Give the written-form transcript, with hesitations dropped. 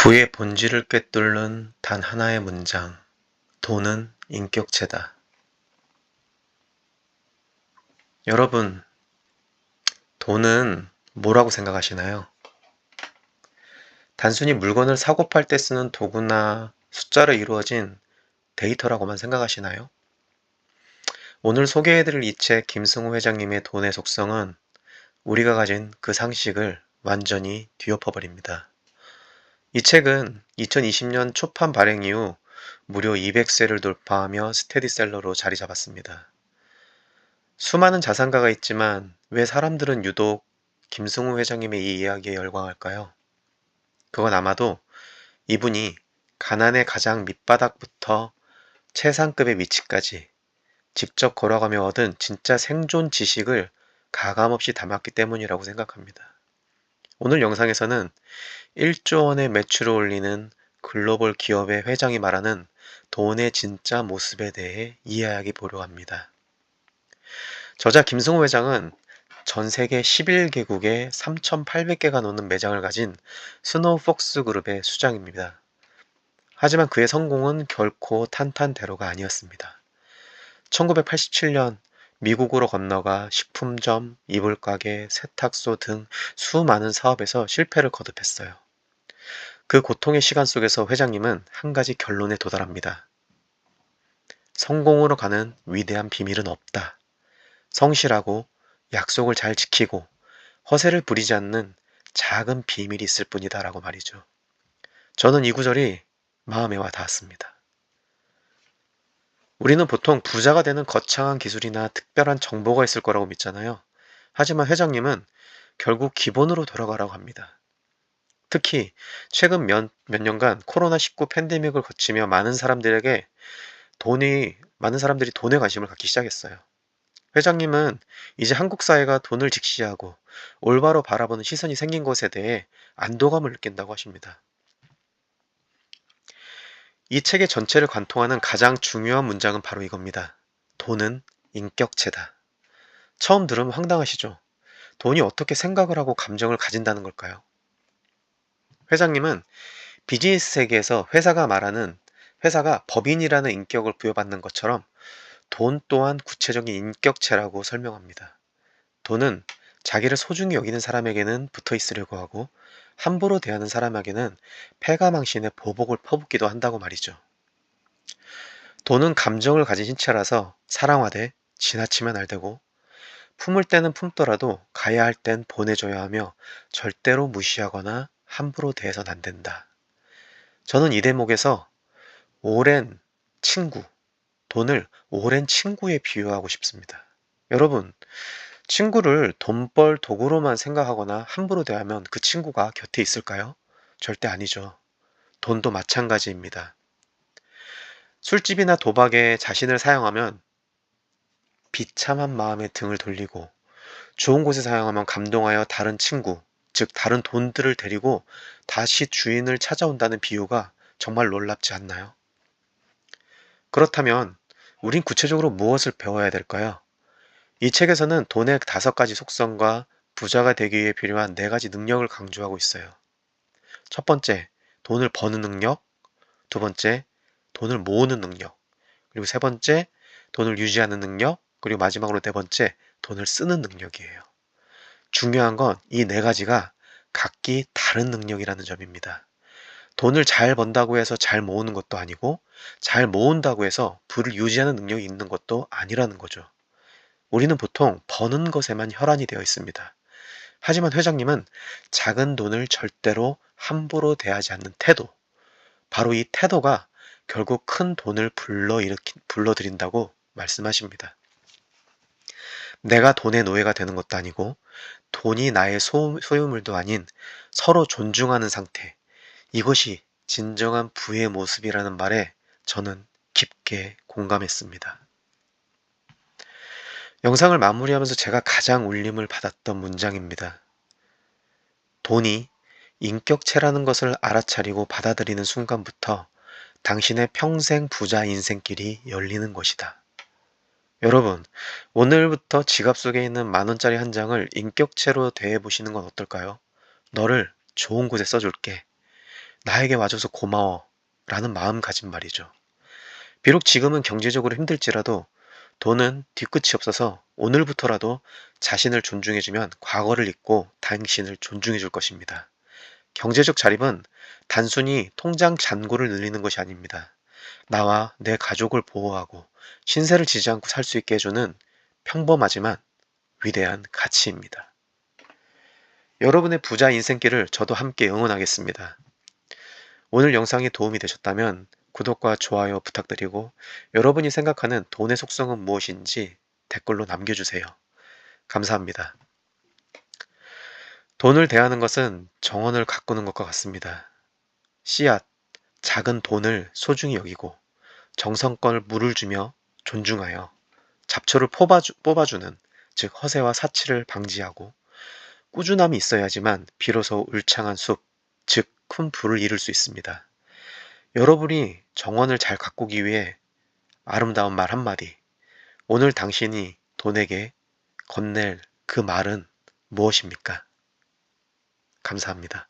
부의 본질을 꿰뚫는 단 하나의 문장. 돈은 인격체다. 여러분, 돈은 뭐라고 생각하시나요? 단순히 물건을 사고 팔 때 쓰는 도구나 숫자로 이루어진 데이터라고만 생각하시나요? 오늘 소개해드릴 이 책 김승우 회장님의 돈의 속성은 우리가 가진 그 상식을 완전히 뒤엎어버립니다. 이 책은 2020년 초판 발행 이후 무려 200세를 돌파하며 스테디셀러로 자리 잡았습니다. 수많은 자산가가 있지만 왜 사람들은 유독 김승우 회장님의 이 이야기에 열광할까요? 그건 아마도 이분이 가난의 가장 밑바닥부터 최상급의 위치까지 직접 걸어가며 얻은 진짜 생존 지식을 가감없이 담았기 때문이라고 생각합니다. 오늘 영상에서는 1조 원의 매출을 올리는 글로벌 기업의 회장이 말하는 돈의 진짜 모습에 대해 이야기 보려 합니다. 저자 김승호 회장은 전 세계 11개국에 3,800개가 넘는 매장을 가진 스노우폭스 그룹의 수장입니다. 하지만 그의 성공은 결코 탄탄대로가 아니었습니다. 1987년 미국으로 건너가 식품점, 이불가게, 세탁소 등 수많은 사업에서 실패를 거듭했어요. 그 고통의 시간 속에서 회장님은 한 가지 결론에 도달합니다. 성공으로 가는 위대한 비밀은 없다. 성실하고 약속을 잘 지키고 허세를 부리지 않는 작은 비밀이 있을 뿐이다 라고 말이죠. 저는 이 구절이 마음에 와 닿았습니다. 우리는 보통 부자가 되는 거창한 기술이나 특별한 정보가 있을 거라고 믿잖아요. 하지만 회장님은 결국 기본으로 돌아가라고 합니다. 특히 최근 몇 년간 코로나19 팬데믹을 거치며 많은 사람들이 돈에 관심을 갖기 시작했어요. 회장님은 이제 한국 사회가 돈을 직시하고 올바로 바라보는 시선이 생긴 것에 대해 안도감을 느낀다고 하십니다. 이 책의 전체를 관통하는 가장 중요한 문장은 바로 이겁니다. 돈은 인격체다. 처음 들으면 황당하시죠? 돈이 어떻게 생각을 하고 감정을 가진다는 걸까요? 회장님은 비즈니스 세계에서 회사가 법인이라는 인격을 부여받는 것처럼 돈 또한 구체적인 인격체라고 설명합니다. 돈은 자기를 소중히 여기는 사람에게는 붙어 있으려고 하고 함부로 대하는 사람에게는 패가망신의 보복을 퍼붓기도 한다고 말이죠. 돈은 감정을 가진 신체라서 사랑하되 지나치면 안 되고 품을 때는 품더라도 가야 할 땐 보내줘야 하며 절대로 무시하거나 함부로 대해서는 안 된다. 저는 이 대목에서 오랜 친구, 돈을 오랜 친구에 비유하고 싶습니다. 여러분, 친구를 돈벌 도구로만 생각하거나 함부로 대하면 그 친구가 곁에 있을까요? 절대 아니죠. 돈도 마찬가지입니다. 술집이나 도박에 자신을 사용하면 비참한 마음에 등을 돌리고 좋은 곳에 사용하면 감동하여 다른 친구, 즉 다른 돈들을 데리고 다시 주인을 찾아온다는 비유가 정말 놀랍지 않나요? 그렇다면 우린 구체적으로 무엇을 배워야 될까요? 이 책에서는 돈의 5가지 속성과 부자가 되기 위해 필요한 4가지 능력을 강조하고 있어요. 첫 번째, 돈을 버는 능력. 두 번째, 돈을 모으는 능력. 그리고 세 번째, 돈을 유지하는 능력. 그리고 마지막으로 네 번째, 돈을 쓰는 능력이에요. 중요한 건 이 4가지가 각기 다른 능력이라는 점입니다. 돈을 잘 번다고 해서 잘 모으는 것도 아니고 잘 모은다고 해서 부를 유지하는 능력이 있는 것도 아니라는 거죠. 우리는 보통 버는 것에만 혈안이 되어 있습니다. 하지만 회장님은 작은 돈을 절대로 함부로 대하지 않는 태도, 바로 이 태도가 결국 큰 돈을 불러들인다고 말씀하십니다. 내가 돈의 노예가 되는 것도 아니고 돈이 나의 소유물도 아닌 서로 존중하는 상태, 이것이 진정한 부의 모습이라는 말에 저는 깊게 공감했습니다. 영상을 마무리하면서 제가 가장 울림을 받았던 문장입니다. 돈이 인격체라는 것을 알아차리고 받아들이는 순간부터 당신의 평생 부자 인생길이 열리는 것이다. 여러분, 오늘부터 지갑 속에 있는 10,000원짜리 한 장을 인격체로 대해보시는 건 어떨까요? 너를 좋은 곳에 써줄게. 나에게 와줘서 고마워 라는 마음가짐 말이죠. 비록 지금은 경제적으로 힘들지라도 돈은 뒤끝이 없어서 오늘부터라도 자신을 존중해주면 과거를 잊고 당신을 존중해줄 것입니다. 경제적 자립은 단순히 통장 잔고를 늘리는 것이 아닙니다. 나와 내 가족을 보호하고 신세를 지지 않고 살 수 있게 해주는 평범하지만 위대한 가치입니다. 여러분의 부자 인생길을 저도 함께 응원하겠습니다. 오늘 영상이 도움이 되셨다면 구독과 좋아요 부탁드리고 여러분이 생각하는 돈의 속성은 무엇인지 댓글로 남겨주세요. 감사합니다. 돈을 대하는 것은 정원을 가꾸는 것과 같습니다. 씨앗, 작은 돈을 소중히 여기고 정성껏 물을 주며 존중하여 잡초를 뽑아주는, 즉 허세와 사치를 방지하고 꾸준함이 있어야지만 비로소 울창한 숲, 즉 큰 부를 이룰 수 있습니다. 여러분이 정원을 잘 가꾸기 위해 아름다운 말 한마디, 오늘 당신이 돈에게 건넬 그 말은 무엇입니까? 감사합니다.